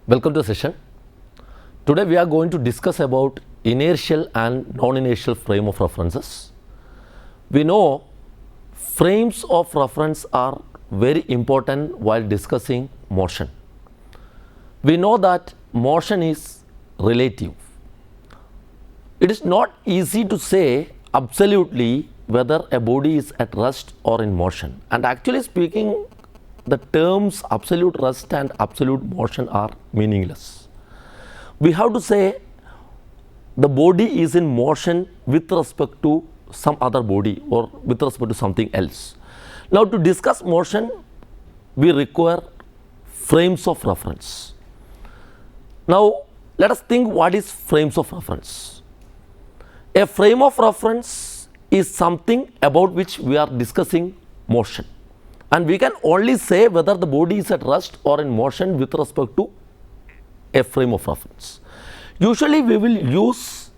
Welcome to the session. Today we are going to discuss about inertial and non-inertial frame of references. We know frames of reference are very important while discussing motion. We know that motion is relative. It is not easy to say absolutely whether a body is at rest or in motion, and actually speaking, the terms absolute rest and absolute motion are meaningless. We have to say the body is in motion with respect to some other body or with respect to something else. Now, to discuss motion, we require frames of reference. Now, let us think what is frames of reference. A frame of reference is something about which we are discussing motion. And we can only say whether the body is at rest or in motion with respect to a frame of reference. Usually we will use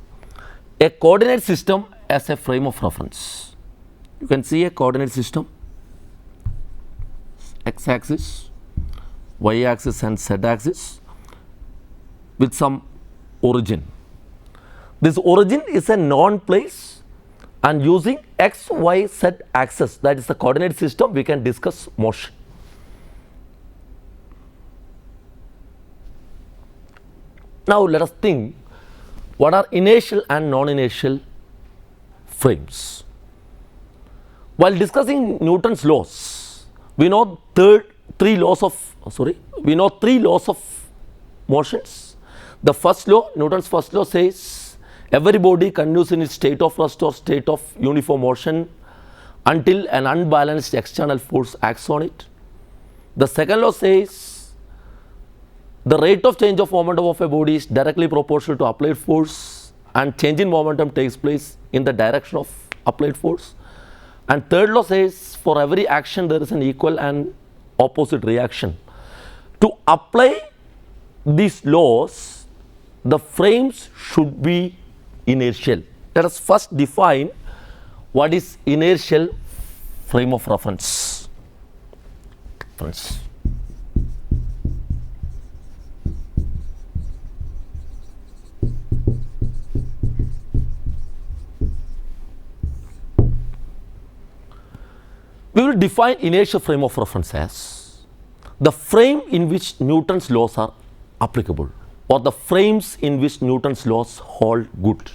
a coordinate system as a frame of reference. You can see a coordinate system, x-axis, y-axis and z-axis with some origin. This origin is a known place, and using x, y, z axis, that is the coordinate system, we can discuss motion. Now, let us think what are inertial and non-inertial frames. While discussing Newton's laws, we know three laws of motions. The first law, Newton's first law, says every body continues in its state of rest or state of uniform motion until an unbalanced external force acts on it. The second law says the rate of change of momentum of a body is directly proportional to applied force, and change in momentum takes place in the direction of applied force. And third law says for every action there is an equal and opposite reaction. To apply these laws, the frames should be inertial. Let us first define what is inertial frame of reference. We will define inertial frame of reference as the frame in which Newton's laws are applicable, or the frames in which Newton's laws hold good.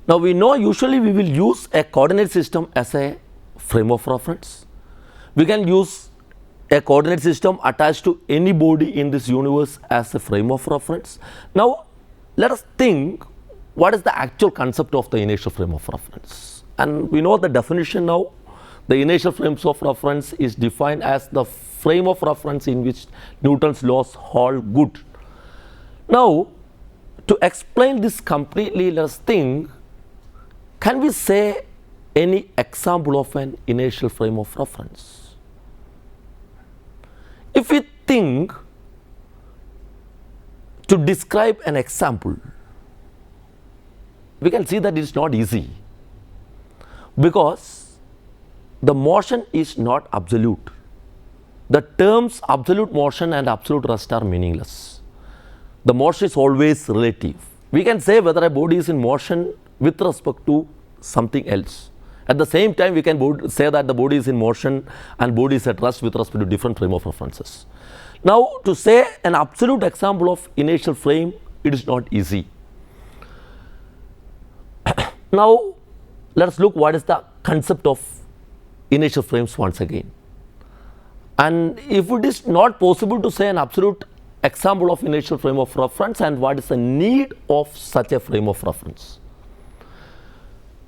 Now, we know usually we will use a coordinate system as a frame of reference. We can use a coordinate system attached to any body in this universe as a frame of reference. Now, let us think what is the actual concept of the inertial frame of reference. And we know the definition now. The inertial frames of reference is defined as the frame of reference in which Newton's laws hold good. Now, to explain this completely, let us think, can we say any example of an inertial frame of reference? If we think to describe an example, we can see that it is not easy, because the motion is not absolute. The terms absolute motion and absolute rest are meaningless. The motion is always relative. We can say whether a body is in motion with respect to something else. At the same time, we can say that the body is in motion and body is at rest with respect to different frame of references. Now, to say an absolute example of inertial frame, it is not easy. Now, let us look what is the concept of inertial frames once again. And if it is not possible to say an absolute example of inertial frame of reference, and what is the need of such a frame of reference,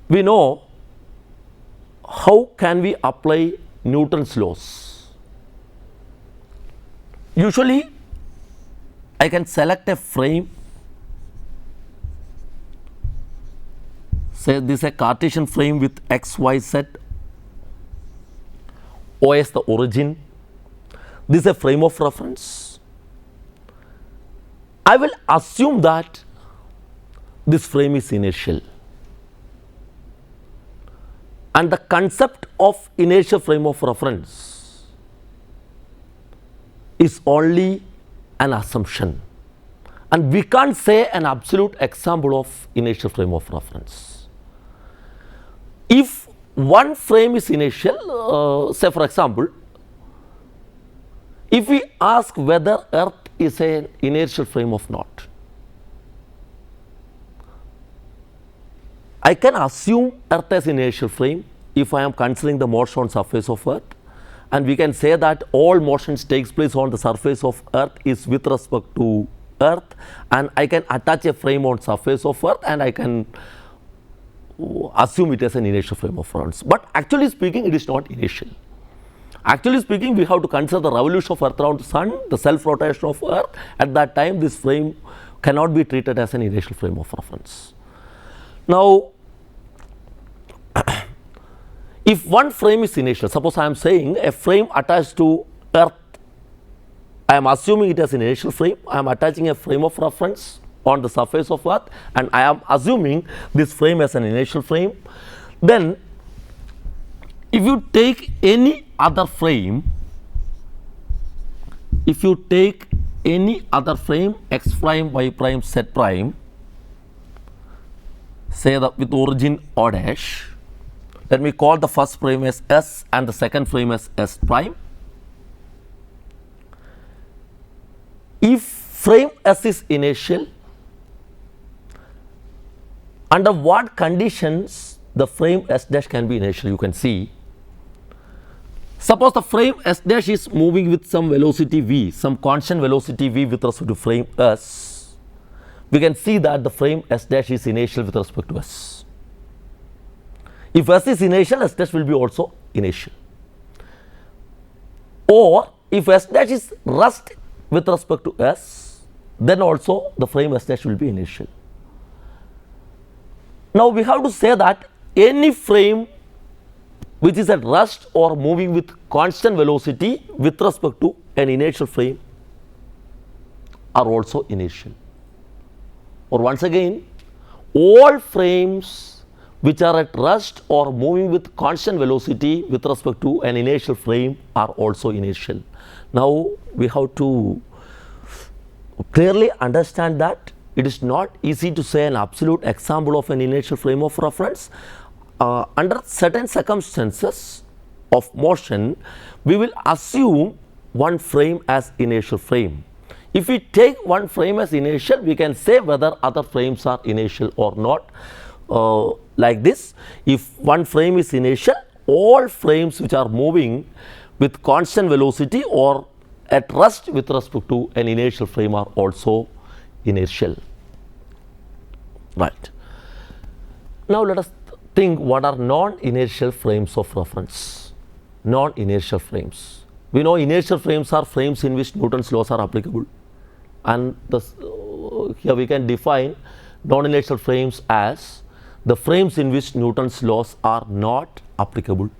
we know how can we apply Newton's laws. Usually I can select a frame, say this is a Cartesian frame with x, y, z, O as the origin. This is a frame of reference. I will assume that this frame is inertial. And the concept of inertial frame of reference is only an assumption, and we can't say an absolute example of inertial frame of reference. If one frame is inertial, say for example, if we ask whether Earth is an inertial frame or not, I can assume Earth as inertial frame if I am considering the motion on surface of Earth, and we can say that all motions takes place on the surface of Earth is with respect to Earth, and I can attach a frame on surface of Earth and I can assume it as an inertial frame of reference. But actually speaking, it is not inertial. Actually speaking, we have to consider the revolution of Earth around the Sun, the self rotation of Earth. At that time, this frame cannot be treated as an inertial frame of reference. Now, if one frame is inertial, suppose I am saying a frame attached to Earth, I am assuming it as an inertial frame, I am attaching a frame of reference on the surface of Earth and I am assuming this frame as an inertial frame. Then if you take any other frame, if you take any other frame x prime, y prime, z prime, say that with origin O dash, let me call the first frame as S and the second frame as S prime. If frame S is inertial, under what conditions the frame S dash can be inertial, you can see. Suppose the frame S dash is moving with some velocity v, some constant velocity v with respect to frame S, we can see that the frame S dash is inertial with respect to S. If S is inertial, S dash will be also inertial. Or if S dash is rest with respect to S, then also the frame S dash will be inertial. Now we have to say that any frame which is at rest or moving with constant velocity with respect to an inertial frame are also inertial. Or once again, all frames which are at rest or moving with constant velocity with respect to an inertial frame are also inertial. Now we have to clearly understand that it is not easy to say an absolute example of an inertial frame of reference. Under certain circumstances of motion, we will assume one frame as inertial frame. If we take one frame as inertial, we can say whether other frames are inertial or not. Like this, if one frame is inertial, all frames which are moving with constant velocity or at rest with respect to an inertial frame are also inertial. Right. Now let us think what are non-inertial frames of reference. Non-inertial frames. We know inertial frames are frames in which Newton's laws are applicable, and here we can define non-inertial frames as the frames in which Newton's laws are not applicable.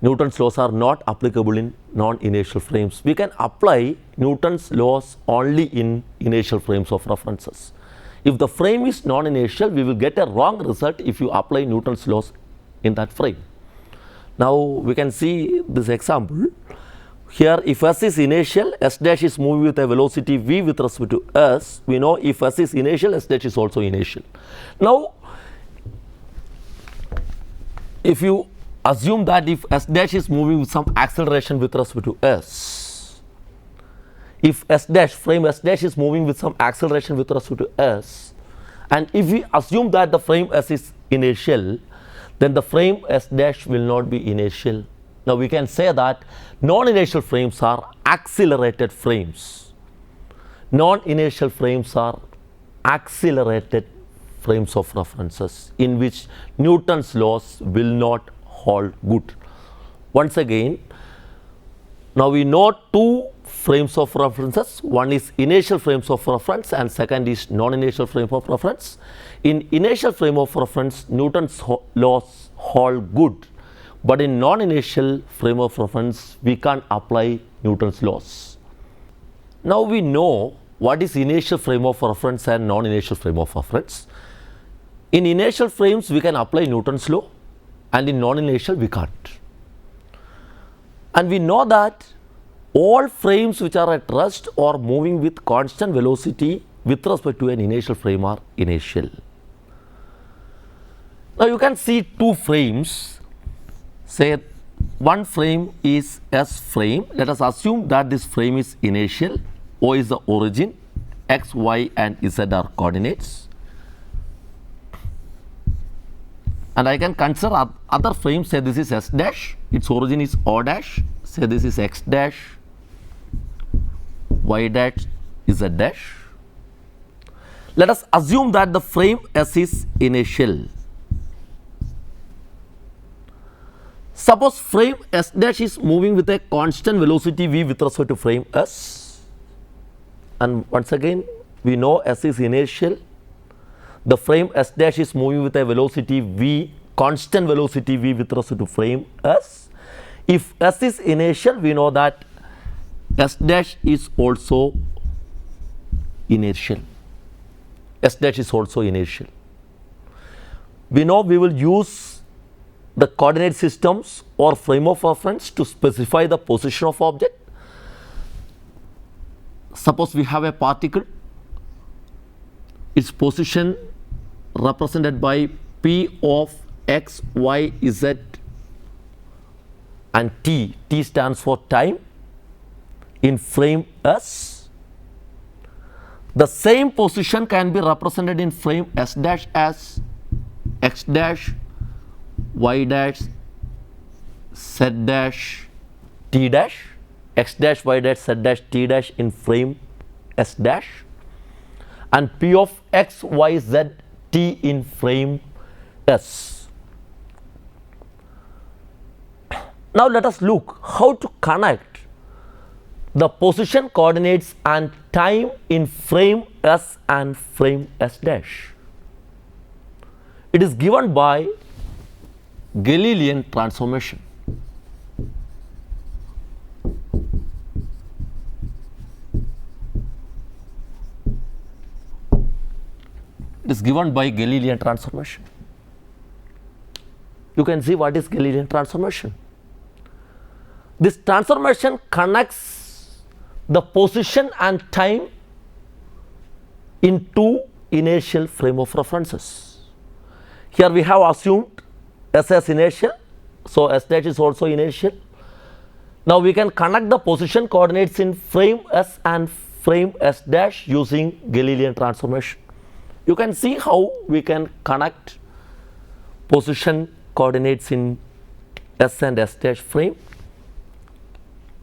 Newton's laws are not applicable in non-inertial frames. We can apply Newton's laws only in inertial frames of references. If the frame is non-inertial, we will get a wrong result if you apply Newton's laws in that frame. Now we can see this example. Here if S is inertial, S dash is moving with a velocity v with respect to S. We know if S is inertial, S dash is also inertial. Now if you assume that if S dash is moving with some acceleration with respect to S, if S dash, frame S dash is moving with some acceleration with respect to S, and if we assume that the frame S is inertial, then the frame S dash will not be inertial. Now we can say that non-inertial frames are accelerated frames. Non-inertial frames are accelerated frames of references in which Newton's laws will not hold good. Once again, now we know two frames of references. One is inertial frames of reference and second is non-inertial frame of reference. In inertial frame of reference, Newton's laws hold good, but in non-inertial frame of reference, we can't apply Newton's laws. Now we know what is inertial frame of reference and non-inertial frame of reference. In inertial frames, we can apply Newton's law, and in non-inertial we can't. And we know that all frames which are at rest or moving with constant velocity with respect to an inertial frame are inertial. Now you can see two frames, say one frame is S frame. Let us assume that this frame is inertial. O is the origin, X, Y and Z are coordinates. And I can consider other frames, say this is S dash, its origin is O dash, say this is X dash, Y dash, Z dash. Let us assume that the frame S is inertial. Suppose frame S dash is moving with a constant velocity v with respect to frame S, and once again we know S is inertial. The frame S dash is moving with a velocity v, constant velocity v with respect to frame S. If S is inertial, we know that S dash is also inertial. S dash is also inertial. We know we will use the coordinate systems or frame of reference to specify the position of object. Suppose we have a particle, its position represented by P of X, Y, Z and T. T stands for time in frame S. The same position can be represented in frame S dash as X dash, Y dash, Z dash, T dash, X dash, Y dash, Z dash, T dash in frame S dash, and P of X, Y, Z, T in frame S. Now let us look how to connect the position coordinates and time in frame S and frame S dash. It is given by Galilean transformation. It is given by Galilean transformation. You can see what is Galilean transformation. This transformation connects the position and time in two inertial frame of references. Here we have assumed S as inertial, so S dash is also inertial. Now we can connect the position coordinates in frame S and frame S dash using Galilean transformation. You can see how we can connect position coordinates in S and S dash frame.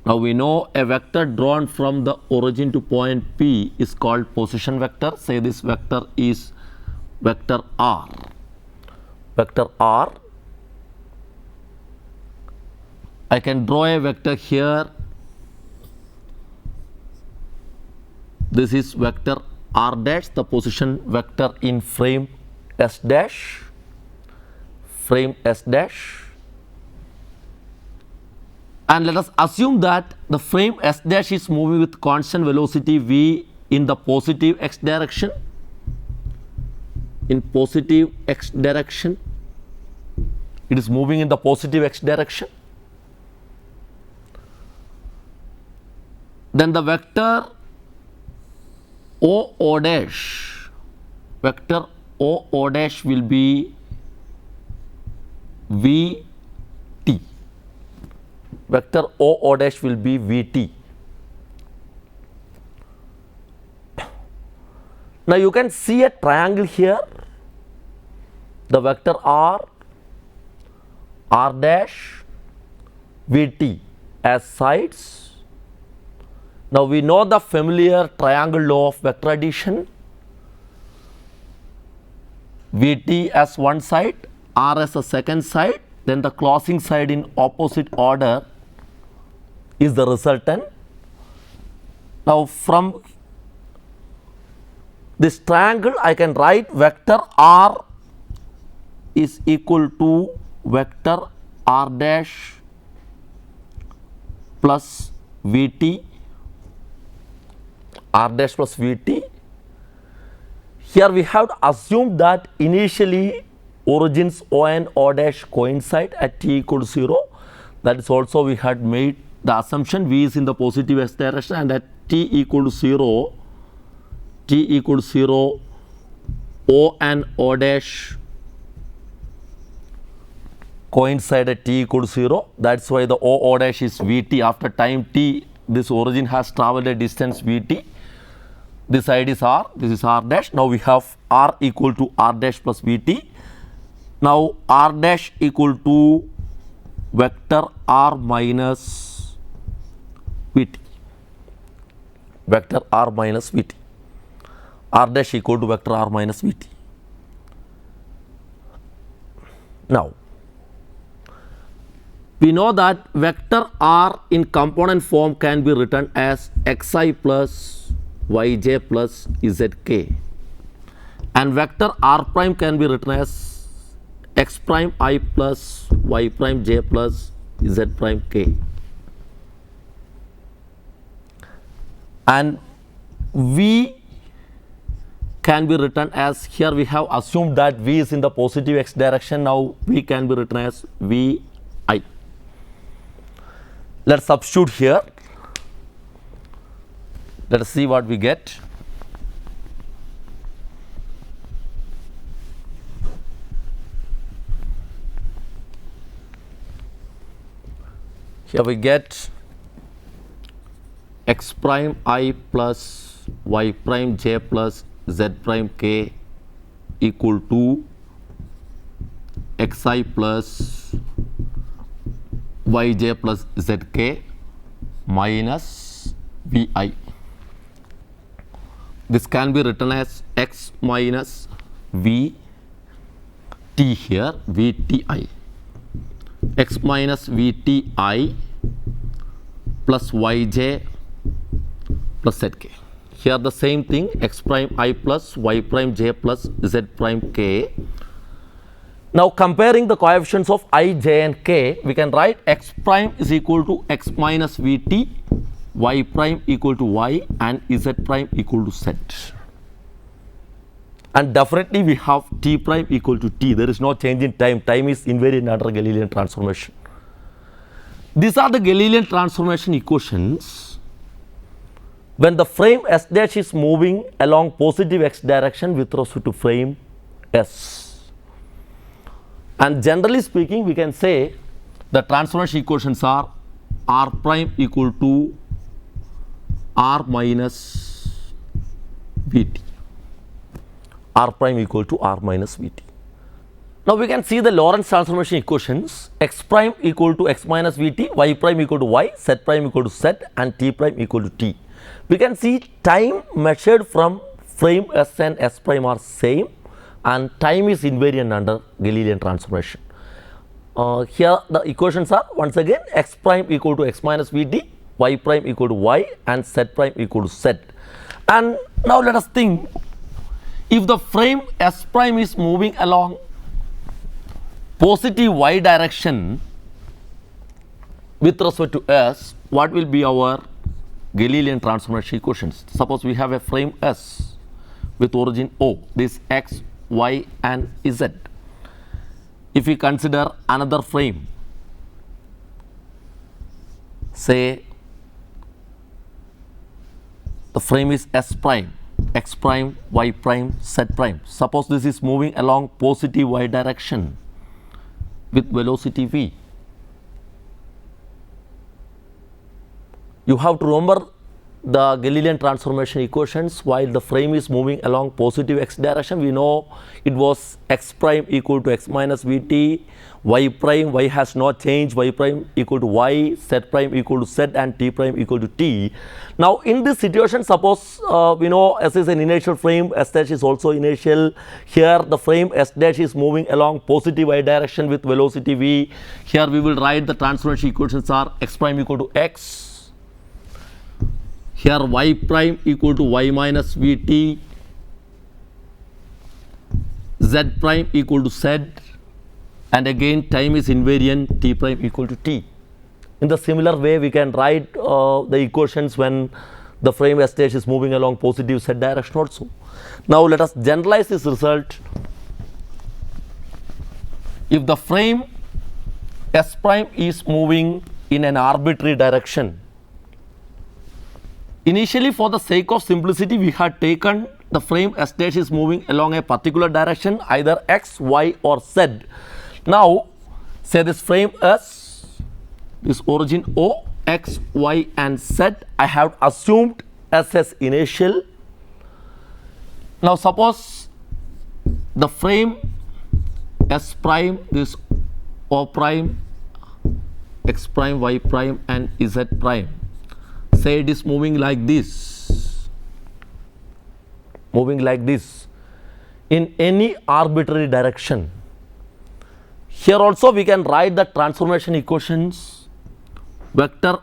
Now we know a vector drawn from the origin to point P is called position vector. Say this vector is vector R. Vector R. I can draw a vector here. This is vector R dash, the position vector in frame S dash, frame S dash. And let us assume that the frame S dash is moving with constant velocity v in the positive x direction. In positive x direction, it is moving in the positive x direction. Then the vector O dash, vector O dash will be Vt. Vector O dash will be Vt. Now you can see a triangle here. The vector R dash, Vt as sides. Now we know the familiar triangle law of vector addition. Vt as one side, R as a second side, then the closing side in opposite order is the resultant. Now from this triangle I can write vector R is equal to vector R dash plus Vt, R dash plus Vt. Here we have assumed that initially origins O and O dash coincide at t equal to 0. That is also we had made the assumption v is in the positive x direction, and at t equal to 0, O and O dash coincide at t equal to 0. That's why the O dash is Vt. After time t, this origin has traveled a distance Vt. This side is r, this is r dash. Now we have r equal to r dash plus Vt. Now r dash equal to vector r minus Vt. Vector r minus Vt. R dash equal to vector r minus Vt. Now, we know that vector r in component form can be written as xi plus yj plus zk, and vector r prime can be written as x prime I plus y prime j plus z prime k. And v can be written as, here we have assumed that v is in the positive x direction. Now v can be written as vi. Let's substitute here. Let us see what we get. Here we get x prime I plus y prime j plus z prime k equal to xi plus yj plus zk minus vi. This can be written as x minus v t here, vti, x minus vti plus yj plus zk. Here the same thing, x prime I plus y prime j plus z prime k. Now comparing the coefficients of I, j and k, we can write x prime is equal to x minus vt, y prime equal to y, and z prime equal to z. And definitely we have t prime equal to t. There is no change in time. Time is invariant under Galilean transformation. These are the Galilean transformation equations when the frame S dash is moving along positive x direction with respect to frame S. And generally speaking, we can say the transformation equations are r prime equal to r minus vt. R prime equal to r minus vt. Now we can see the Lorentz transformation equations, x prime equal to x minus vt, y prime equal to y, z prime equal to z, and t prime equal to t. We can see time measured from frame S and S prime are same, and time is invariant under Galilean transformation. Here the equations are once again x prime equal to x minus vt, y prime equal to y, and z prime equal to z. And now let us think, if the frame S prime is moving along positive y direction with respect to S, what will be our Galilean transformation equations? Suppose we have a frame S with origin O, this x, y and z. If we consider another frame, say the frame is S prime, x prime, y prime, z prime. Suppose this is moving along positive y direction with velocity v. You have to remember the Galilean transformation equations. While the frame is moving along positive x direction, we know it was x prime equal to x minus vt, y prime, y has not changed, y prime equal to y, z prime equal to z, and t prime equal to t. Now in this situation, suppose we know S is an inertial frame, S dash is also inertial. Here the frame S dash is moving along positive y direction with velocity v. Here we will write the transformation equations are x prime equal to x, here y prime equal to y minus vt, z prime equal to z, and again time is invariant, t prime equal to t. In the similar way, we can write the equations when the frame S dash is moving along positive z direction also. Now let us generalize this result. If the frame S prime is moving in an arbitrary direction. Initially, for the sake of simplicity, we had taken the frame S dash is moving along a particular direction, either x, y or z. Now, say this frame S, this origin O, x, y and z, I have assumed S as initial. Now, suppose the frame S prime, this O prime, x prime, y prime and z prime, say it is moving like this, in any arbitrary direction. Here also we can write the transformation equations. Vector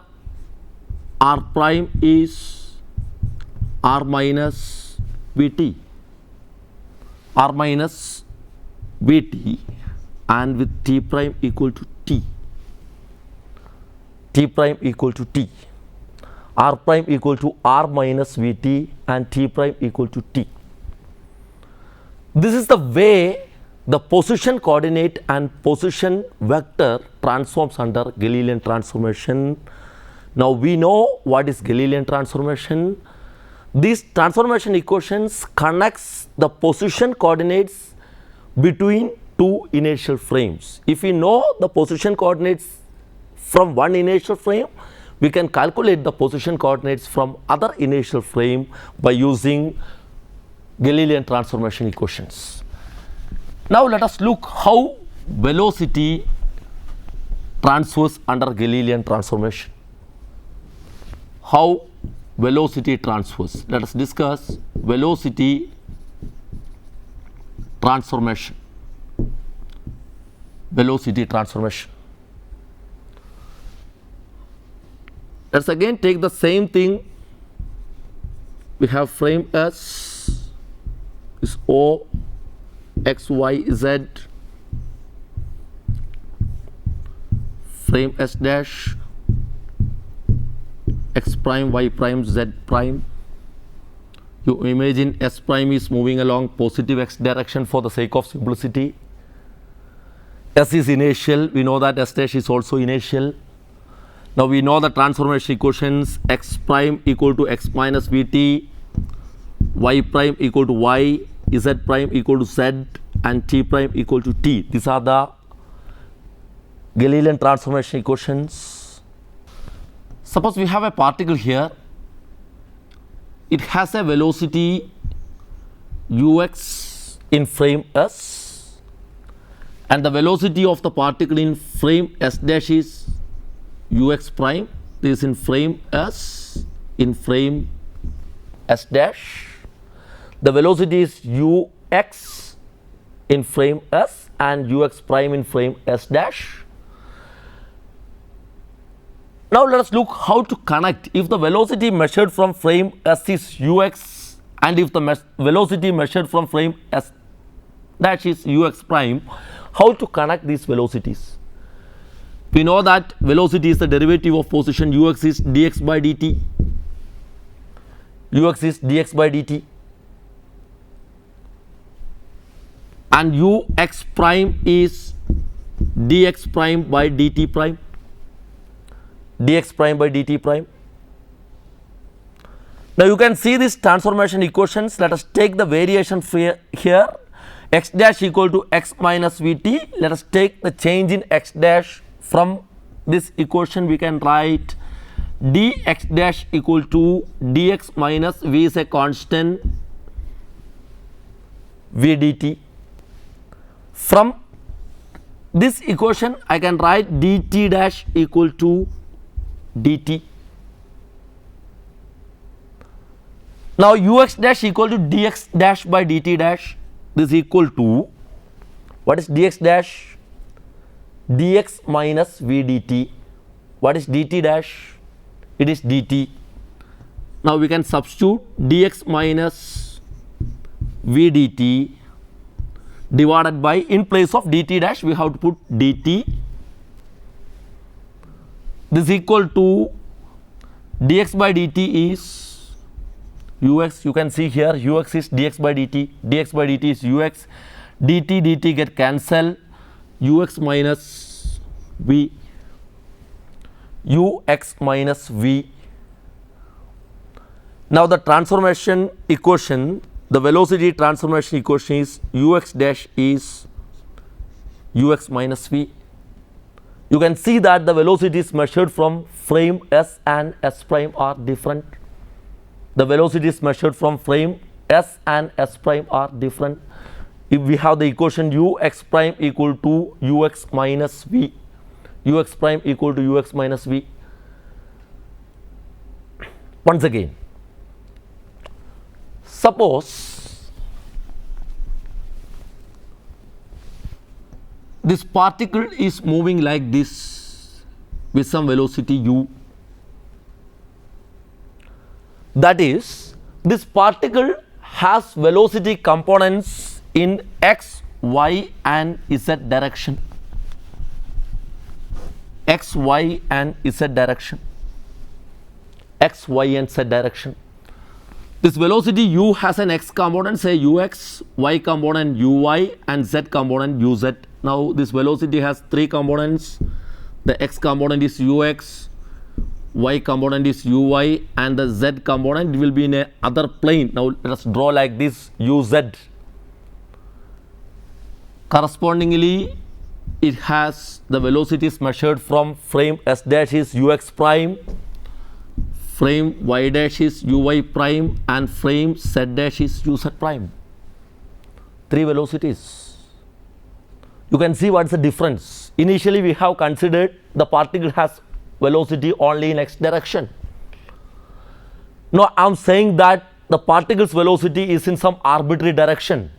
r prime is r minus vt, and with t prime equal to t, r prime equal to r minus vt and t prime equal to t. This is the way the position coordinate and position vector transforms under Galilean transformation. Now we know what is Galilean transformation. These transformation equations connects the position coordinates between two inertial frames. If we know the position coordinates from one inertial frame, we can calculate the position coordinates from other inertial frame by using Galilean transformation equations. Now let us look how velocity transfers under Galilean transformation. How velocity transfers. Let us discuss velocity transformation. Let's again take the same thing. We have frame S is O, X, Y, Z, frame S dash, X prime, Y prime, Z prime. You imagine S prime is moving along positive X direction for the sake of simplicity. S is inertial, we know that S dash is also inertial. Now we know the transformation equations. X prime equal to x minus vt, y prime equal to y, z prime equal to z and t prime equal to t. These are the Galilean transformation equations. Suppose we have a particle here, it has a velocity ux in frame S, and the velocity of the particle in frame S dash is ux prime. This is in frame S, in frame S dash. The velocity is ux in frame S and ux prime in frame S dash. Now let us look how to connect. If the velocity measured from frame S is ux and if the velocity measured from frame S dash is ux prime, how to connect these velocities? We know that velocity is the derivative of position. Ux is dx by dt. And ux prime is dx prime by dt prime. Now you can see these transformation equations. Let us take the variation here. X dash equal to x minus vt. Let us take the change in x dash. From this equation we can write dx dash equal to dx minus v is a constant, v dt. From this equation I can write dt dash equal to dt. Now ux dash equal to dx dash by dt dash. This is equal to, what is dx dash? Dx minus v dt. What is dt dash? It is dt. Now we can substitute dx minus v dt divided by, in place of dt dash we have to put dt. This is equal to dx by dt is ux. You can see here ux is dx by dt is ux, dt get cancelled, ux minus v. ux minus v. Now the transformation equation, the velocity transformation equation is ux dash is ux minus v. You can see that the velocity is measured from frame S and S prime are different. The velocity is measured from frame S and S prime are different. If we have the equation ux prime equal to ux minus v, ux prime equal to ux minus v. Once again, suppose this particle is moving like this with some velocity u. That is, this particle has velocity components in x, y and z direction. X, y and z direction. X, y and z direction. This velocity u has an x component, say ux, y component uy and z component uz. Now this velocity has three components. The x component is ux, y component is uy and the z component will be in a other plane. Now let us draw like this uz. Correspondingly, it has the velocities measured from frame s dash is ux prime, frame y dash is uy prime and frame z dash is uz prime. Three velocities. You can see what is the difference. Initially we have considered the particle has velocity only in x direction. Now I am saying that the particle's velocity is in some arbitrary direction.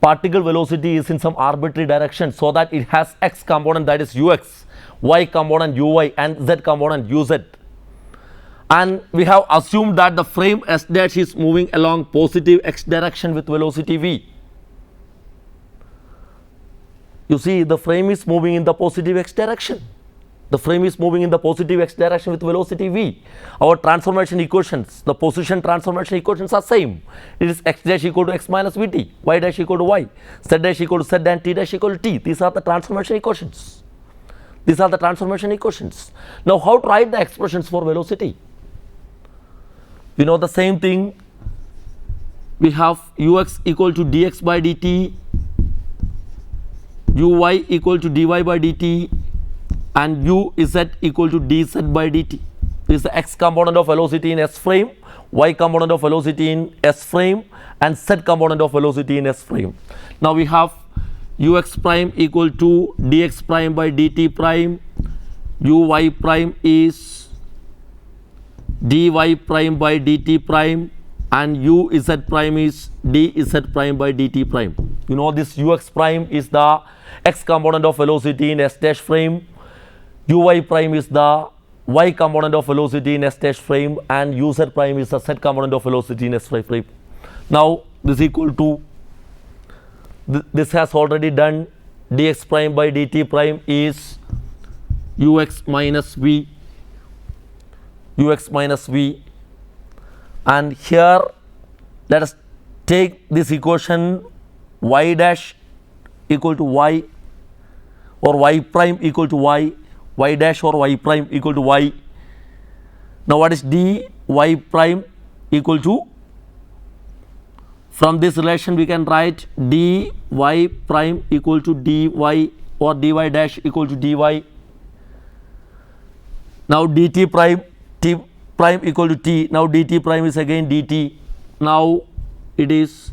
Particle velocity is in some arbitrary direction, so that it has x component, that is ux, y component uy and z component uz. And we have assumed that the frame s dash is moving along positive x direction with velocity v. You see, the frame is moving in the positive x direction. The frame is moving in the positive x direction with velocity v. Our transformation equations, the position transformation equations are same. It is x dash equal to x minus vt, y dash equal to y, z dash equal to z and t dash equal to t. These are the transformation equations. These are the transformation equations. Now how to write the expressions for velocity? We know the same thing. We have ux equal to dx by dt, uy equal to dy by dt and uz equal to dz by dt. This is the x component of velocity in s frame, y component of velocity in s frame and z component of velocity in s frame. Now we have ux prime equal to dx prime by dt prime, uy prime is dy prime by dt prime and uz prime is dz prime by dt prime. You know this ux prime is the x component of velocity in s dash frame, uy prime is the y component of velocity in s dash frame and uz prime is the z component of velocity in s frame. Now this equal to this has already done, dx prime by dt prime is ux minus v, ux minus v, and here let us take this equation y dash equal to y or y prime equal to y, y dash or y prime equal to y. Now what is dy prime equal to? From this relation we can write dy prime equal to dy or dy dash equal to dy. Now dt prime, t prime equal to t. Now dt prime is again dt. Now it is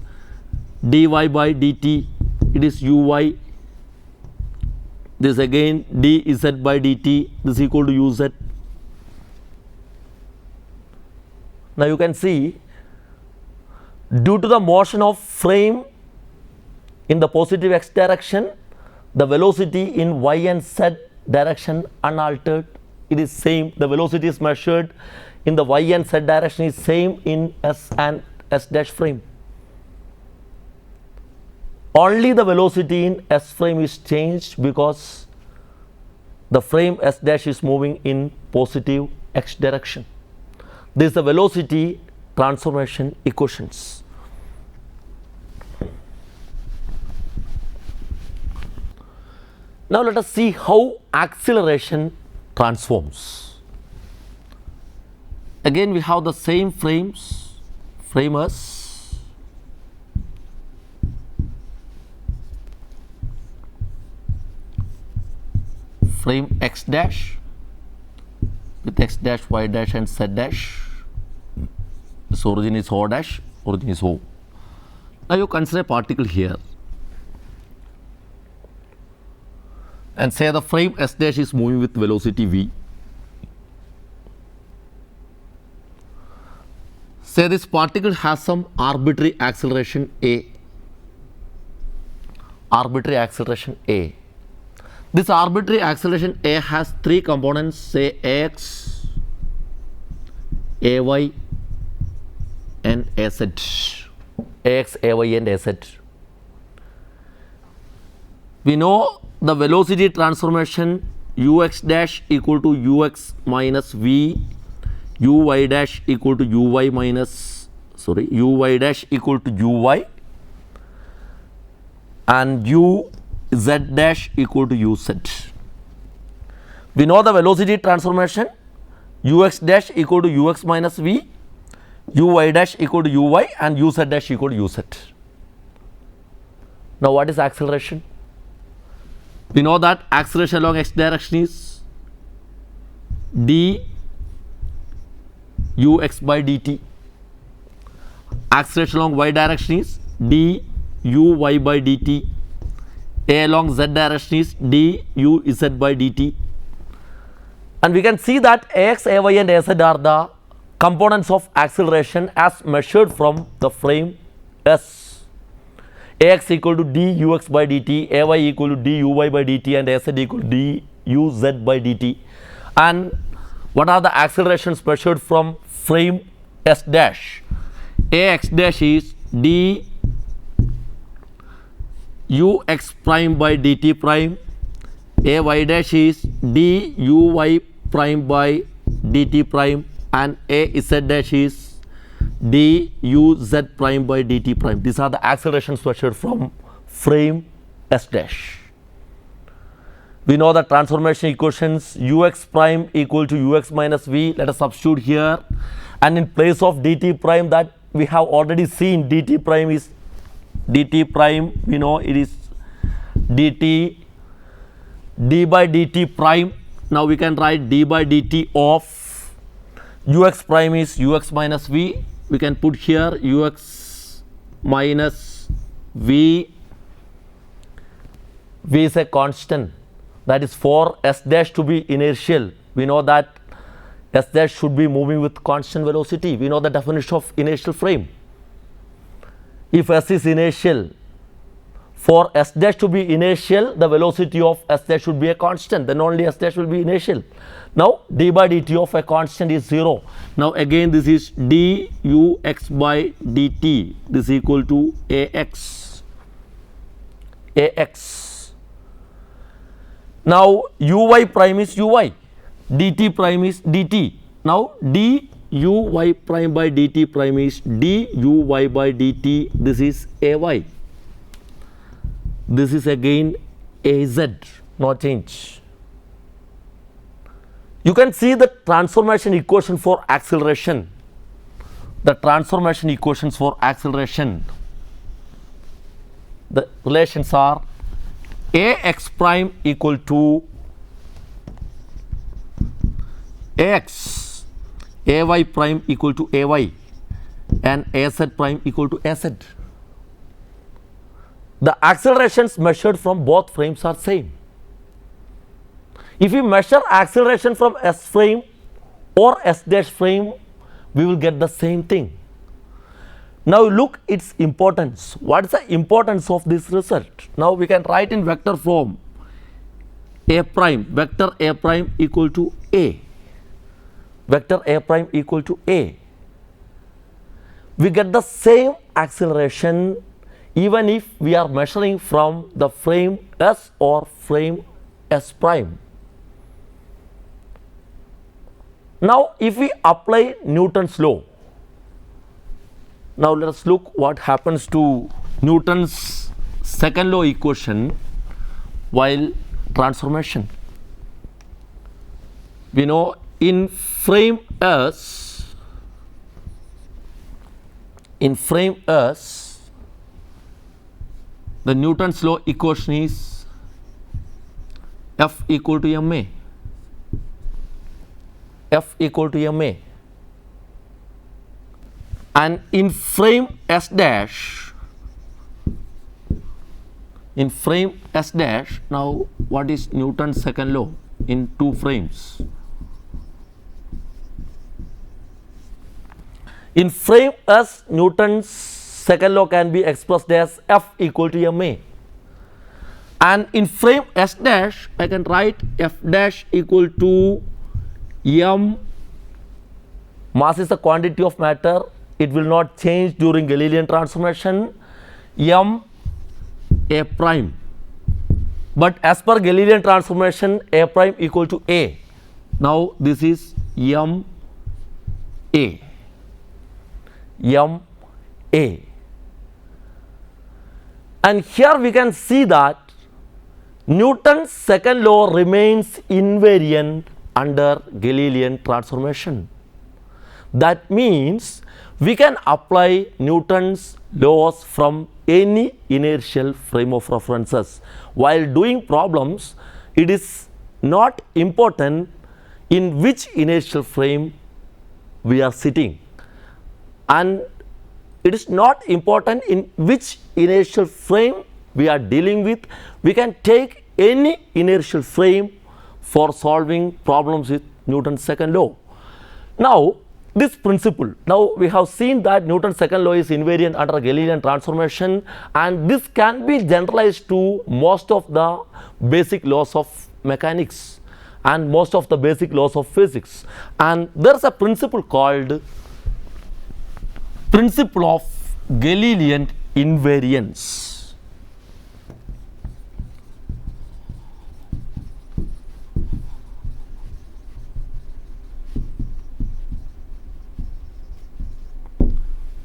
dy by dt, it is uy. This again dz by dt, this equal to uz. Now you can see, due to the motion of frame in the positive x direction, the velocity in y and z direction unaltered, it is same. The velocity is measured in the y and z direction is same in s and s dash frame. Only the velocity in s frame is changed because the frame s dash is moving in positive x direction. This is the velocity transformation equations. Now let us see how acceleration transforms. Again we have the same framers, frame x dash with x dash, y dash and z dash. This origin is O dash, origin is O. Now you consider a particle here and say the frame S dash is moving with velocity v. Say this particle has some arbitrary acceleration a. Arbitrary acceleration a. This arbitrary acceleration a has three components, say ax, ay and az. Ax, ay and az. We know the velocity transformation ux dash equal to ux minus v, uy dash equal to uy uy dash equal to uy, and uz dash equal to uz. We know the velocity transformation ux dash equal to ux minus v, uy dash equal to uy and uz dash equal to uz. Now what is acceleration? We know that acceleration along x direction is d ux by dt. Acceleration along y direction is d uy by dt. A along z direction is d uz by dt. And we can see that ax, ay and az are the components of acceleration as measured from the frame S. Ax equal to dux by dt, ay equal to duy by dt and az equal to duz by dt. And what are the accelerations measured from frame S dash? Ax dash is dux prime by dt prime, ay dash is duy prime by dt prime and az dash is duz prime by dt prime. These are the accelerations measured from frame S dash. We know the transformation equations ux prime equal to ux minus v. Let us substitute here, and in place of dt prime that we have already seen, dt prime is dt prime, we know it is dt d by dt prime. Now we can write d by dt of ux prime is ux minus v. We can put here ux minus v. V is a constant, that is for S dash to be inertial. We know that S dash should be moving with constant velocity. We know the definition of inertial frame. If S is inertial, for S dash to be inertial, the velocity of S dash should be a constant, then only S dash will be inertial. Now d by dt of a constant is 0. Now again this is dux by dt, this is equal to ax. Now uy prime is uy, dt prime is dt. Now duy prime by dt prime is duy by dt, this is ay. This is again az, no change. You can see the transformation equation for acceleration. The transformation equations for acceleration, the relations are ax prime equal to ax, ay prime equal to ay and az prime equal to az. The accelerations measured from both frames are same. If we measure acceleration from S frame or S dash frame, we will get the same thing. Now look its importance. What is the importance of this result? Now we can write in vector form a prime, vector a prime equal to a, vector a prime equal to a. We get the same acceleration even if we are measuring from the frame S or frame S prime. Now if we apply Newton's law, now let us look what happens to Newton's second law equation while transformation. we know in frame S, the Newton's law equation is F equal to ma. F equal to ma. And in frame S dash, now what is Newton's second law in two frames? In frame S, Newton's second law can be expressed as F equal to ma. And in frame S dash, I can write F dash equal to m. Mass is the quantity of matter. It will not change during Galilean transformation. M A prime. But as per Galilean transformation, A prime equal to A. Now this is M A. M A. And here we can see that Newton's second law remains invariant under Galilean transformation. That means we can apply Newton's laws from any inertial frame of references. While doing problems, it is not important in which inertial frame we are sitting, and it is not important in which inertial frame we are dealing with. We can take any inertial frame for solving problems with Newton's second law. Now this principle, now we have seen that Newton's second law is invariant under Galilean transformation, and this can be generalized to most of the basic laws of mechanics and most of the basic laws of physics. And there is a principle called principle of Galilean invariance.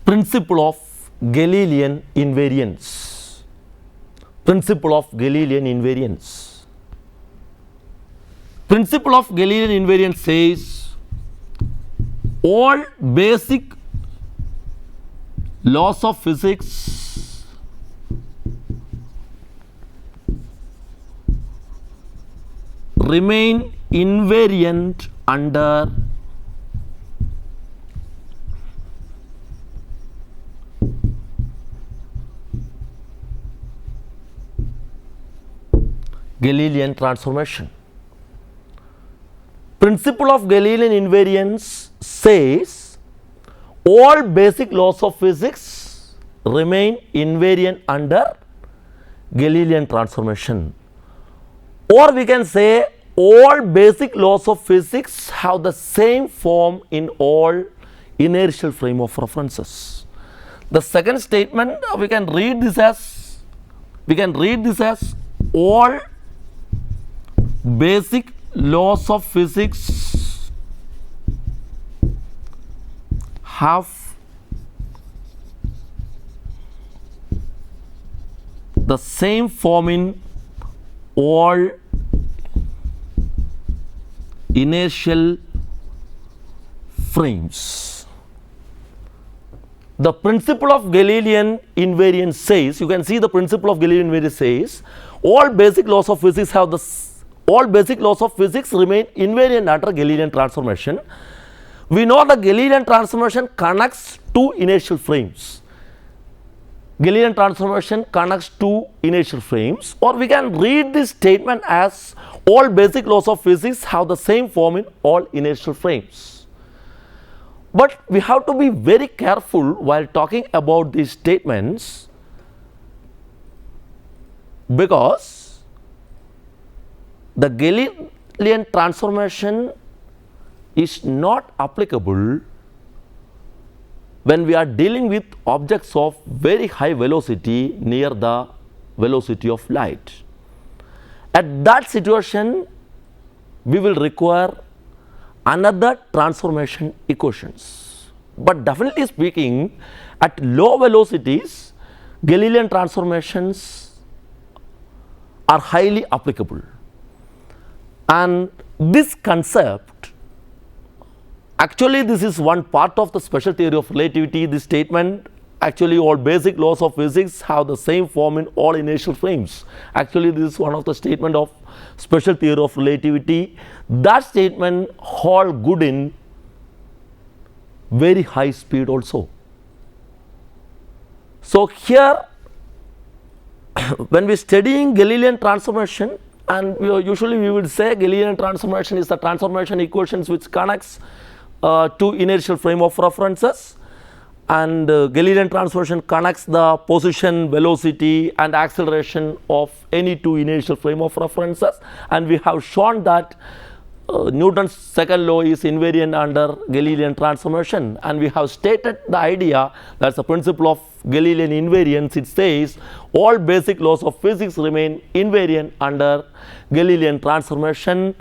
Principle of Galilean invariance. Principle of Galilean invariance. Principle of Galilean invariance says all basic laws of physics remain invariant under Galilean transformation. Principle of Galilean invariance says all basic laws of physics remain invariant under Galilean transformation, or we can say all basic laws of physics have the same form in all inertial frame of references. The second statement, we can read this as all basic laws of physics have the same form in all inertial frames. The principle of Galilean invariance says, you can see the principle of Galilean invariance says all basic laws of physics have all basic laws of physics remain invariant under Galilean transformation. We know the Galilean transformation connects two inertial frames. Galilean transformation connects two inertial frames, or we can read this statement as all basic laws of physics have the same form in all inertial frames. But we have to be very careful while talking about these statements, because the Galilean transformation is not applicable when we are dealing with objects of very high velocity near the velocity of light. At that situation, we will require another transformation equations. But definitely speaking, at low velocities, Galilean transformations are highly applicable. And this concept Actually, this is one part of the special theory of relativity. This statement, actually all basic laws of physics have the same form in all inertial frames. Actually, this is one of the statement of special theory of relativity. That statement hold good in very high speed also. So here when we studying Galilean transformation, and usually we would say Galilean transformation is the transformation equations which connects two inertial frame of references, and Galilean transformation connects the position, velocity and acceleration of any two inertial frame of references, and we have shown that Newton's second law is invariant under Galilean transformation, and we have stated the idea, that's the principle of Galilean invariance. It says all basic laws of physics remain invariant under Galilean transformation,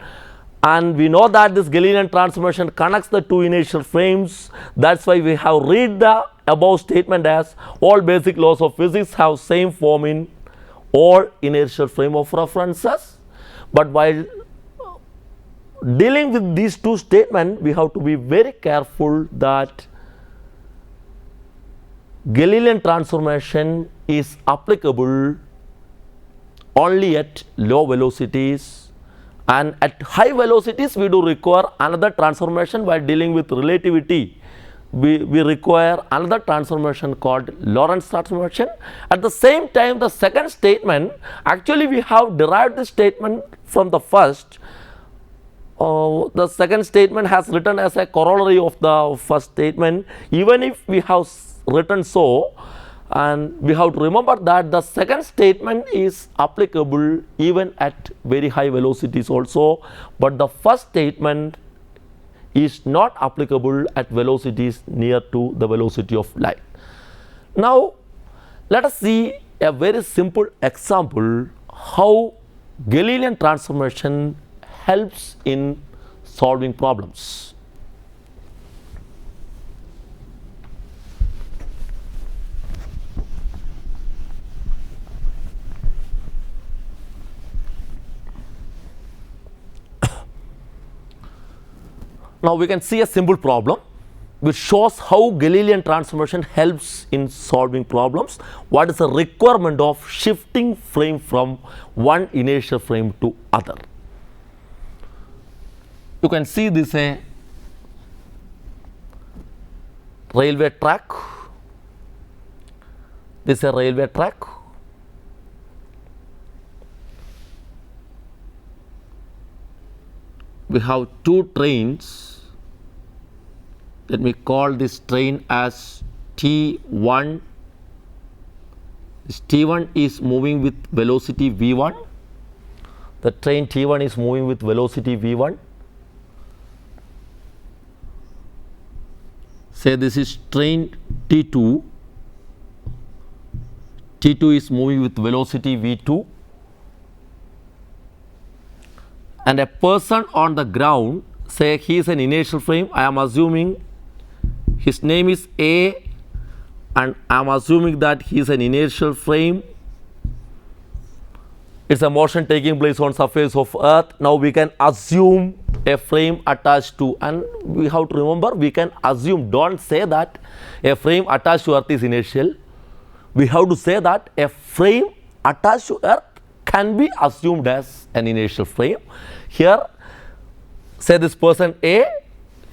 and we know that this Galilean transformation connects the two inertial frames. That's why we have read the above statement as all basic laws of physics have same form in all inertial frame of references. But while dealing with these two statements, we have to be very careful that Galilean transformation is applicable only at low velocities, and at high velocities we do require another transformation. While dealing with relativity, we require another transformation called Lorentz transformation. At the same time, the second statement, actually we have derived this statement from the first. The second statement has written as a corollary of the first statement. Even if we have written so, and we have to remember that the second statement is applicable even at very high velocities also, but the first statement is not applicable at velocities near to the velocity of light. Now let us see a very simple example how Galilean transformation helps in solving problems. Now we can see a simple problem which shows how Galilean transformation helps in solving problems. What is the requirement of shifting frame from one inertial frame to other? You can see this a railway track. This is a railway track. We have two trains. Let me call this train as T1. This T1 is moving with velocity v1. The train T1 is moving with velocity v1. Say this is train T2. T2 is moving with velocity v2. And a person on the ground, say he is an inertial frame. I am assuming his name is A, and I am assuming that he is an inertial frame. It's a motion taking place on surface of earth. Now we can assume a frame attached to, and we have to remember, we can assume, don't say that a frame attached to earth is inertial. We have to say that a frame attached to earth can be assumed as an inertial frame. Here, say this person A,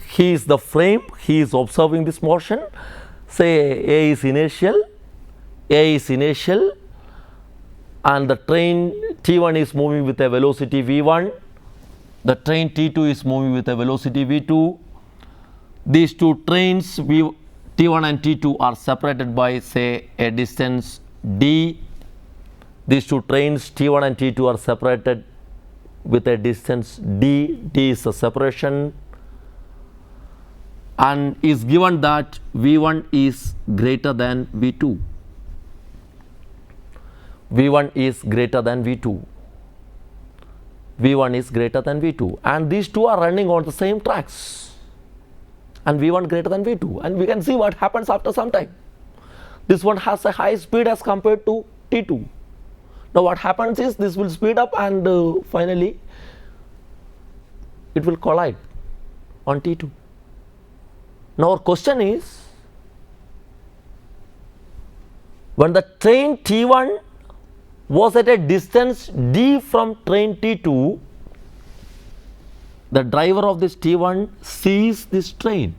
he is the frame, he is observing this motion. Say A is inertial, and the train T1 is moving with a velocity v1. The train T2 is moving with a velocity v2. These two trains T1 and T2 are separated by, say, a distance d. These two trains T1 and T2 are separated with a distance d. D is a separation, and is given that v1 is greater than v2. v1 is greater than v2. v1 is greater than v2, and these two are running on the same tracks, and v1 greater than v2, and we can see what happens after some time. This one has a high speed as compared to T2. Now what happens is this will speed up, and finally it will collide on T2. Now our question is, when the train T1 was at a distance d from train T2, the driver of this T1 sees this train.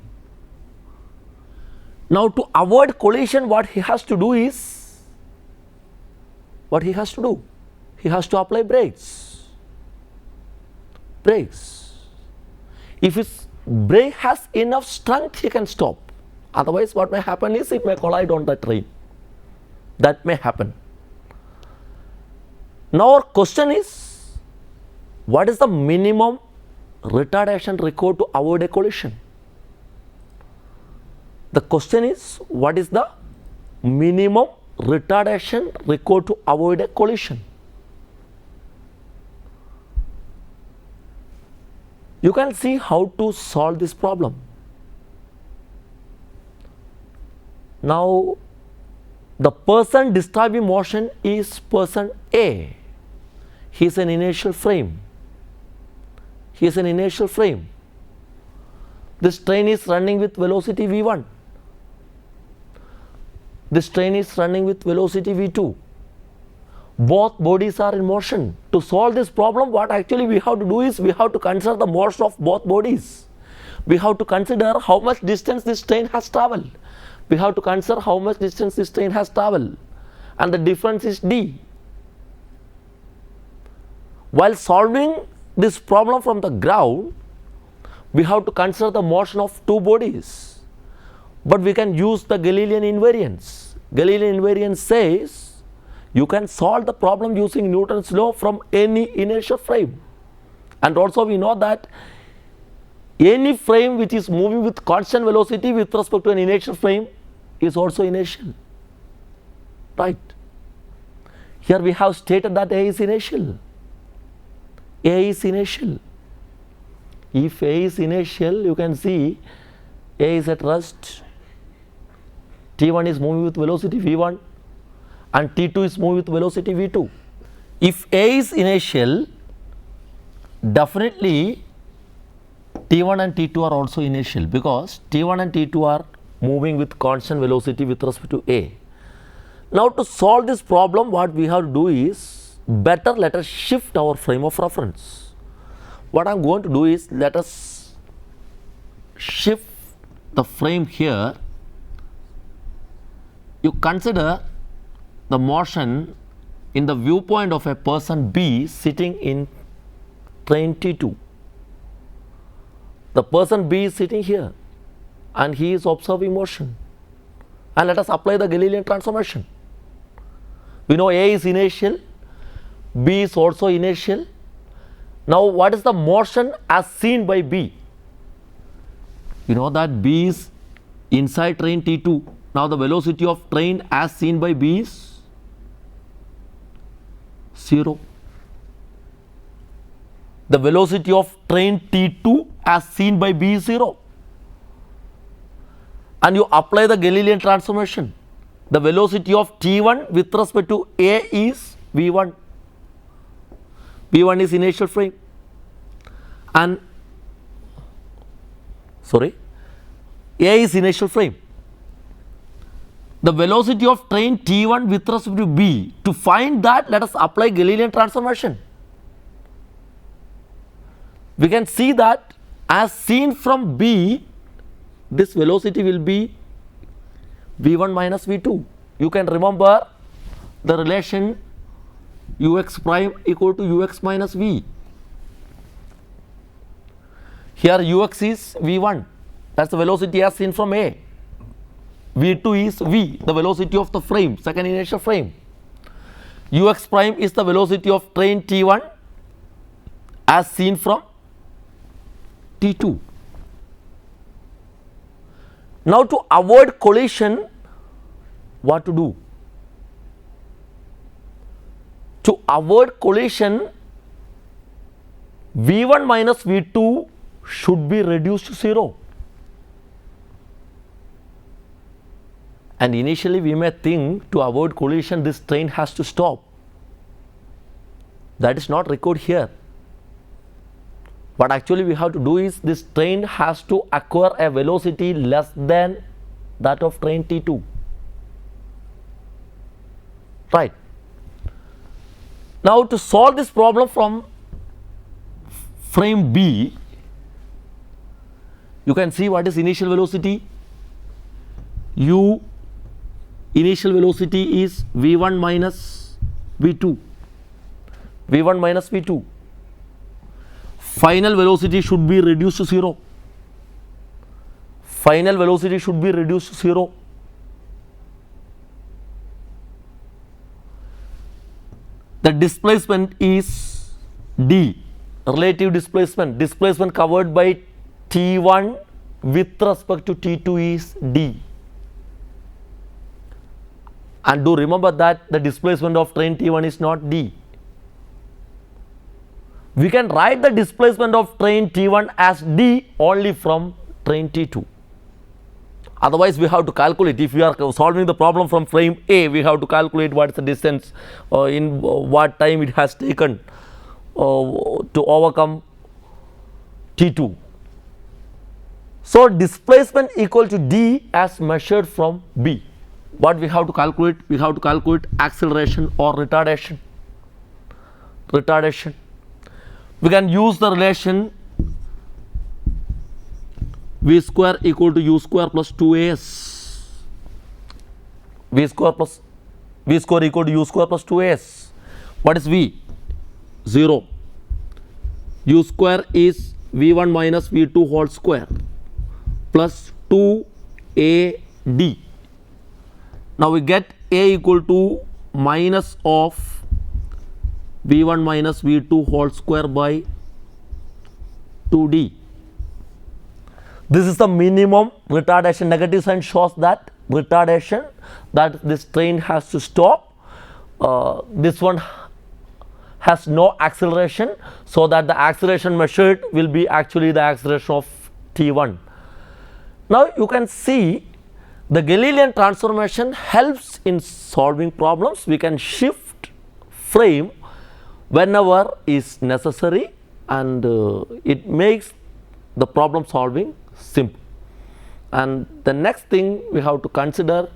Now to avoid collision, what he has to do is, he has to apply brakes. If his brake has enough strength, he can stop. Otherwise, what may happen is it may collide on the train. That may happen. Now our question is, what is the minimum retardation required to avoid a collision? The question is, what is the minimum retardation required to avoid a collision? You can see how to solve this problem. Now, the person disturbing motion is person A. He is an inertial frame. This train is running with velocity v1. This train is running with velocity v2. Both bodies are in motion. To solve this problem, what actually we have to do is, we have to consider the motion of both bodies. We have to consider how much distance this train has travelled. And the difference is d. While solving this problem from the ground, we have to consider the motion of two bodies. But we can use the Galilean invariance. Galilean invariance says you can solve the problem using Newton's law from any inertial frame. And also we know that any frame which is moving with constant velocity with respect to an inertial frame is also inertial. Right. Here we have stated that A is inertial. If A is inertial, you can see A is at rest, T1 is moving with velocity v1 and T2 is moving with velocity v2. If A is inertial, definitely T1 and T2 are also inertial, because T1 and T2 are moving with constant velocity with respect to A. Now to solve this problem, what we have to do is, better let us shift our frame of reference. What I am going to do is, let us shift the frame here. You consider the motion in the viewpoint of a person B sitting in train T2. The person B is sitting here and he is observing motion. And let us apply the Galilean transformation. We know A is inertial, B is also inertial. Now what is the motion as seen by B? You know that B is inside train T2. Now the velocity of train as seen by B is 0. The velocity of train T2 as seen by B is 0. And you apply the Galilean transformation. The velocity of T1 with respect to A is v1. v1 is inertial frame. And A is inertial frame. The velocity of train T1 with respect to B, to find that, let us apply Galilean transformation. We can see that as seen from B, this velocity will be v1 minus v2. You can remember the relation ux prime equal to ux minus v. Here ux is v1, that is the velocity as seen from A. v2 is v, the velocity of the frame, second inertial frame. Ux prime is the velocity of train T1 as seen from T2. Now to avoid collision, what to do? To avoid collision, v1 minus v2 should be reduced to 0. And initially we may think, to avoid collision this train has to stop. That is not required here. What actually we have to do is this train has to acquire a velocity less than that of train T2. Right. Now to solve this problem from frame B, you can see what is initial velocity. U initial velocity is V1 minus V2. V1 minus V2. Final velocity should be reduced to 0. Final velocity should be reduced to 0. The displacement is D, relative displacement. Displacement covered by T1 with respect to T2 is D. And do remember that the displacement of train T1 is not D. We can write the displacement of train T1 as D only from train T2. Otherwise, we have to calculate. If we are solving the problem from frame A, we have to calculate what is the distance, in what time it has taken to overcome T2. So, displacement equal to D as measured from B. What we have to calculate? We have to calculate acceleration or retardation. Retardation. We can use the relation V square equal to U square plus 2as. V square equal to U square plus 2as. What is V? 0. U square is V1 minus V2 whole square plus 2AD. Now we get A equal to minus of V1 minus V2 whole square by 2D. This is the minimum retardation. Negative sign shows that retardation, that this train has to stop. This one has no acceleration, so that the acceleration measured will be actually the acceleration of T1. Now you can see the Galilean transformation helps in solving problems. We can shift frame whenever is necessary, and it makes the problem solving simple. And the next thing we have to consider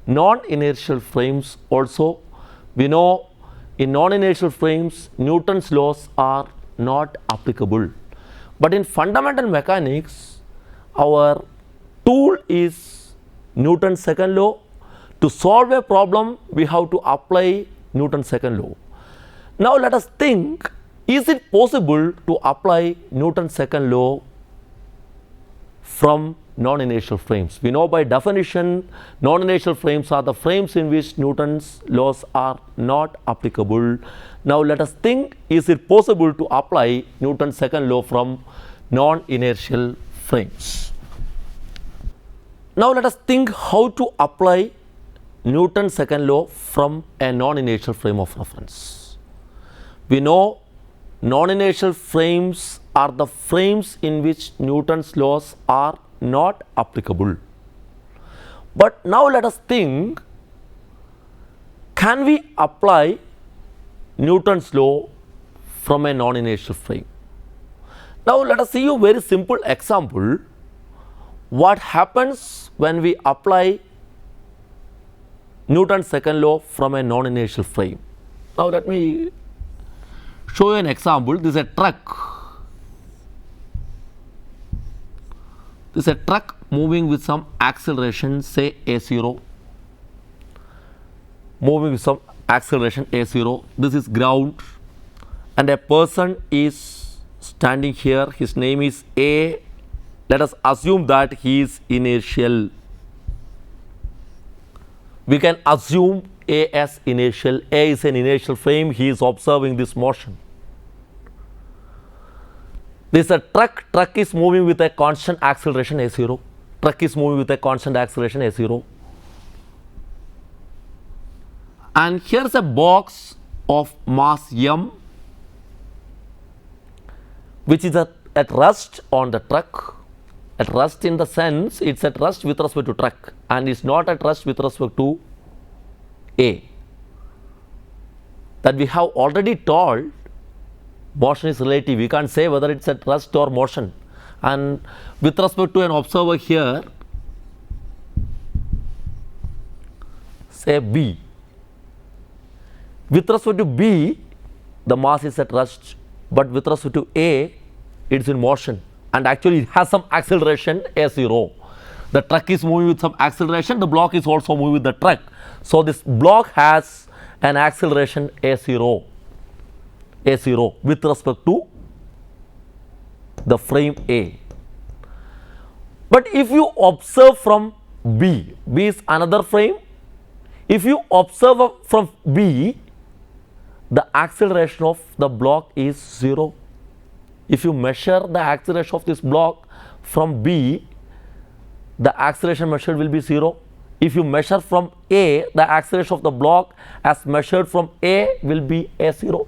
non-inertial frames also. We know in non-inertial frames Newton's laws are not applicable, but in fundamental mechanics our tool is Newton's second law. To solve a problem we have to apply Newton's second law. Now let us think, is it possible to apply Newton's second law from non-inertial frames? We know by definition non-inertial frames are the frames in which Newton's laws are not applicable. Now let us think, is it possible to apply Newton's second law from non-inertial frames? Now let us think how to apply Newton's second law from a non-inertial frame of reference. We know non-inertial frames are the frames in which Newton's laws are not applicable. But now let us think, can we apply Newton's law from a non-inertial frame? Now let us see a very simple example. What happens when we apply Newton's second law from a non-inertial frame? Now let me show you an example. This is a truck. This is a truck moving with some acceleration, say A0. Moving with some acceleration A0. This is ground, and a person is standing here. His name is A. Let us assume that he is inertial. We can assume A as inertial. A is an inertial frame. He is observing this motion. This is a truck. Truck is moving with a constant acceleration A0. Truck is moving with a constant acceleration A0. And here is a box of mass M, which is at rest on the truck. At rest in the sense it is at rest with respect to truck, and is not at rest with respect to A. That we have already told Motion is relative. We can't say whether it's at rest or motion. And with respect to an observer here, say B. With respect to B, the mass is at rest, but with respect to A, it's in motion, and actually it has some acceleration A0. The truck is moving with some acceleration, the block is also moving with the truck. So this block has an acceleration A0 with respect to the frame A. But if you observe from B is another frame. If you observe from B, the acceleration of the block is 0. If you measure the acceleration of this block from B, the acceleration measured will be 0. If you measure from A, the acceleration of the block as measured from A will be A0.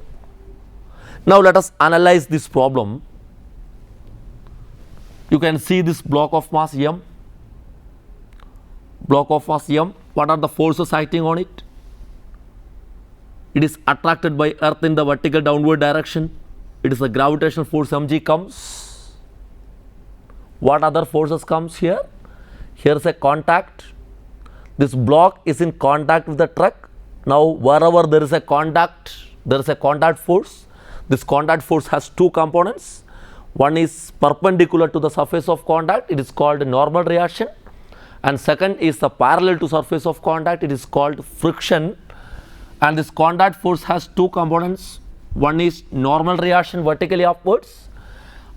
Now let us analyze this problem. You can see this block of mass M. Block of mass M. What are the forces acting on it? It is attracted by earth in the vertical downward direction. It is a gravitational force mg comes. What other forces comes here? Here is a contact. This block is in contact with the truck. Now wherever there is a contact force. This contact force has two components. One is perpendicular to the surface of contact. It is called normal reaction. And second is the parallel to surface of contact. It is called friction. And this contact force has two components. One is normal reaction vertically upwards,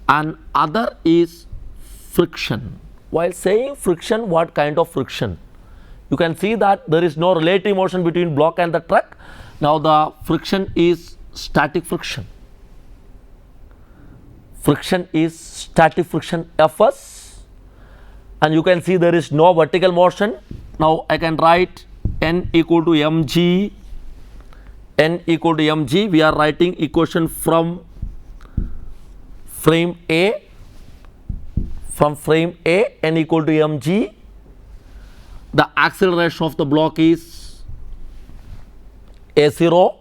and other is friction. While saying friction, what kind of friction? You can see that there is no relative motion between block and the truck. Now the friction is static friction. Friction is static friction Fs, and you can see there is no vertical motion. Now I can write N equal to mg. N equal to mg. We are writing equation from frame A. From frame A, N equal to mg. The acceleration of the block is A0,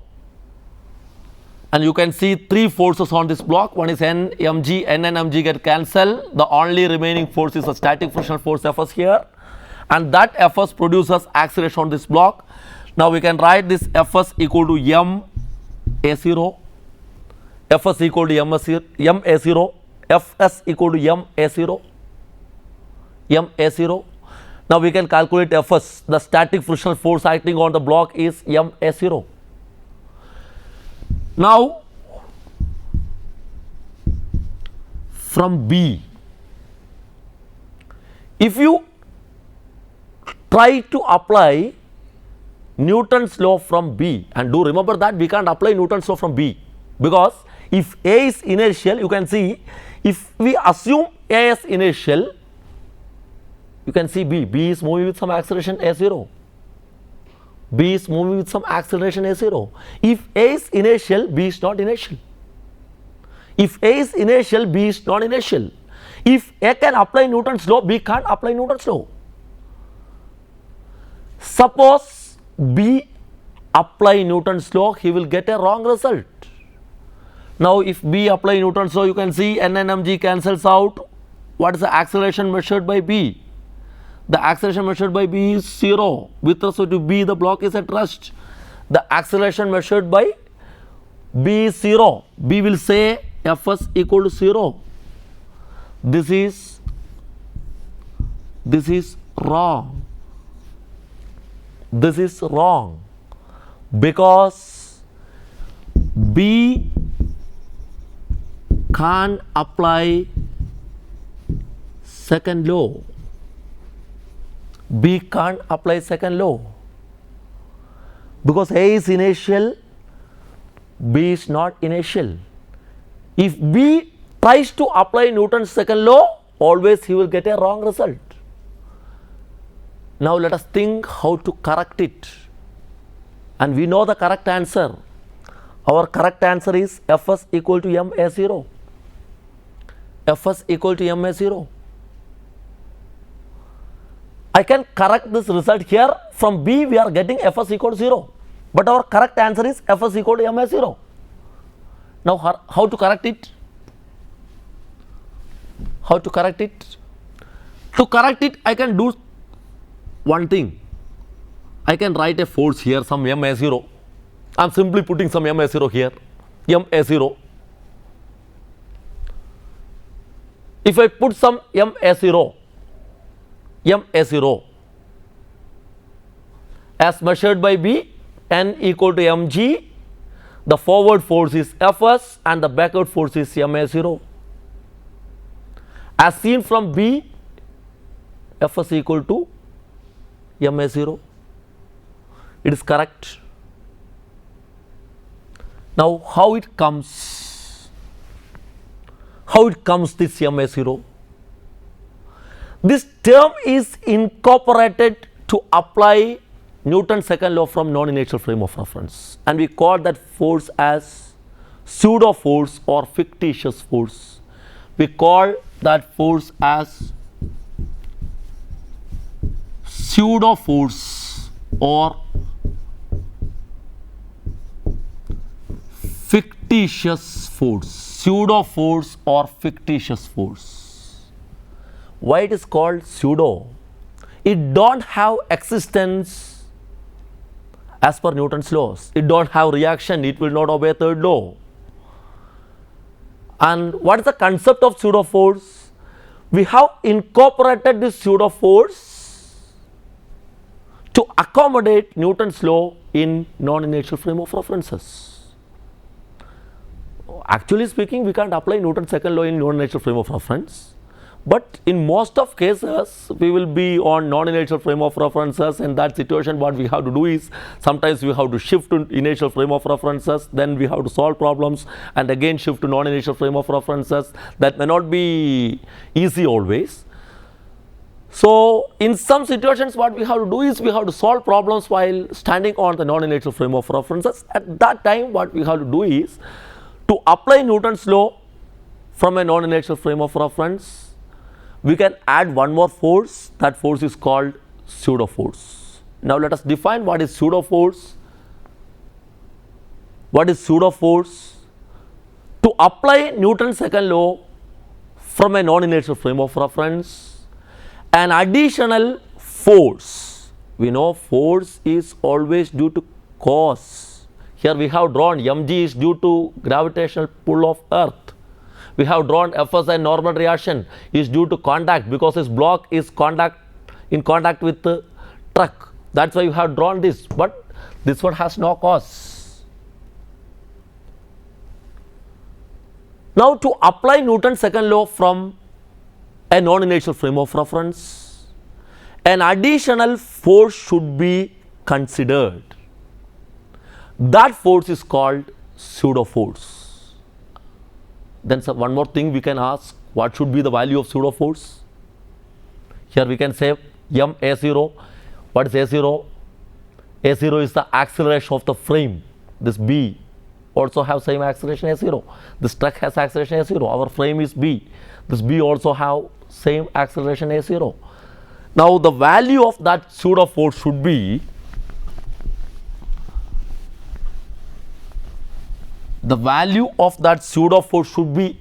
and you can see three forces on this block. One is N, mg, N and mg get cancelled. The only remaining force is a static frictional force Fs here, and that Fs produces acceleration on this block. Now we can write this Fs equal to m A0, Fs equal to m A0, Fs equal to m A0, m A0. Now we can calculate Fs. The static frictional force acting on the block is m A0. Now from B, if you try to apply Newton's law from B, and do remember that we can't apply Newton's law from B, because if A is inertial, you can see if we assume A is inertial, you can see B is moving with some acceleration A0. B is moving with some acceleration A0. If A is inertial, B is not inertial. If A is inertial, B is not inertial. If A can apply Newton's law, B can't apply Newton's law. Suppose B apply Newton's law, he will get a wrong result. Now if B apply Newton's law, you can see N and mg cancels out. What is the acceleration measured by B? The acceleration measured by B is 0. With respect to B, the block is at rest. The acceleration measured by B is 0. B will say Fs equal to 0. This is wrong. This is wrong, because B can't apply second law. B can't apply second law because A is inertial, B is not inertial. If B tries to apply Newton's second law, always he will get a wrong result. Now let us think how to correct it, and we know the correct answer. Our correct answer is Fs equal to m A0. Fs equal to m A0. I can correct this result here. From B we are getting Fs equal to 0, but our correct answer is Fs equal to m A0. Now how to correct it? How to correct it? To correct it, I can do one thing. I can write a force here, some ma0. I am simply putting some ma0 here, ma0. If I put some ma0 as measured by B, N equal to mg, the forward force is Fs and the backward force is ma0. As seen from B, Fs equal to ma0. It is correct. Now how it comes? How it comes this ma0? This term is incorporated to apply Newton's second law from non-inertial frame of reference, and we call that force as pseudo force or fictitious force. We call that force as pseudo force or fictitious force. Pseudo force or fictitious force. Why it is called pseudo? It don't have existence as per Newton's laws. It don't have reaction. It will not obey third law. And what is the concept of pseudo force? We have incorporated this pseudo force to accommodate Newton's law in non-inertial frame of references. Actually speaking, we can't apply Newton's second law in non-inertial frame of reference, but in most of cases we will be on non-inertial frame of references. In that situation, what we have to do is sometimes we have to shift to inertial frame of references, then we have to solve problems and again shift to non-inertial frame of references. That may not be easy always. So in some situations, what we have to do is we have to solve problems while standing on the non-inertial frame of references. At that time, what we have to do is to apply Newton's law from a non-inertial frame of reference. We can add one more force. That force is called pseudo force. Now let us define what is pseudo force. What is pseudo force? To apply Newton's second law from a non-inertial frame of reference, an additional force. We know force is always due to cause. Here we have drawn mg is due to gravitational pull of earth. We have drawn Fs and normal reaction is due to contact, because this block is in contact with the truck. That's why you have drawn this, but this one has no cause. Now to apply Newton's second law from a non-inertial frame of reference, an additional force should be considered. That force is called pseudo force. Then one more thing we can ask, what should be the value of pseudo force? Here we can say ma0. What is a0? a0 is the acceleration of the frame. This B also have same acceleration a0. This truck has acceleration a0. Our frame is B. This B also have same acceleration a0. Now the value of that pseudo force should be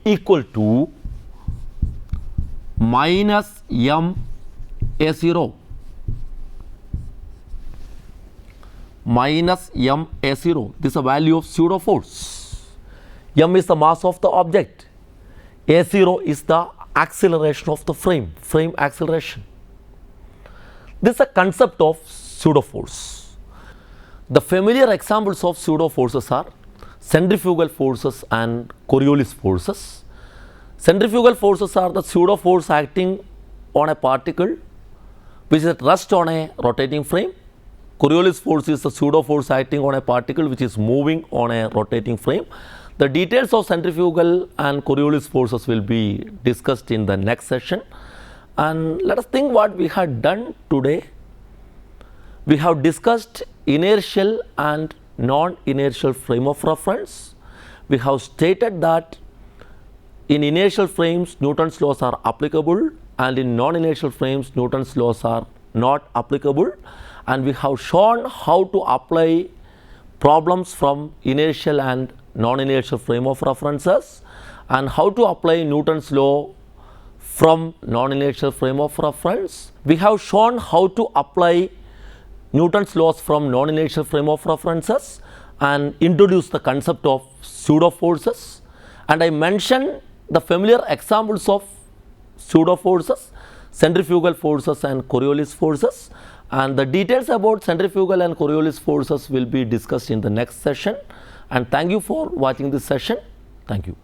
equal to minus m a0 minus m a0. This is the value of pseudo force. M is the mass of the object. A0 is the acceleration of the frame acceleration. This is a concept of pseudo force. The familiar examples of pseudo forces are centrifugal forces and Coriolis forces. Centrifugal forces are the pseudo force acting on a particle which is at rest on a rotating frame. Coriolis force is the pseudo force acting on a particle which is moving on a rotating frame. The details of centrifugal and Coriolis forces will be discussed in the next session. And let us think what we had done today. We have discussed inertial and non-inertial frame of reference. We have stated that in inertial frames Newton's laws are applicable, and in non-inertial frames Newton's laws are not applicable, and we have shown how to apply problems from inertial and non-inertial frame of references and how to apply Newton's law from non-inertial frame of reference. We have shown how to apply Newton's laws from non-inertial frame of references and introduce the concept of pseudo forces, and I mentioned the familiar examples of pseudo forces, centrifugal forces and Coriolis forces, and the details about centrifugal and Coriolis forces will be discussed in the next session. And thank you for watching this session. Thank you.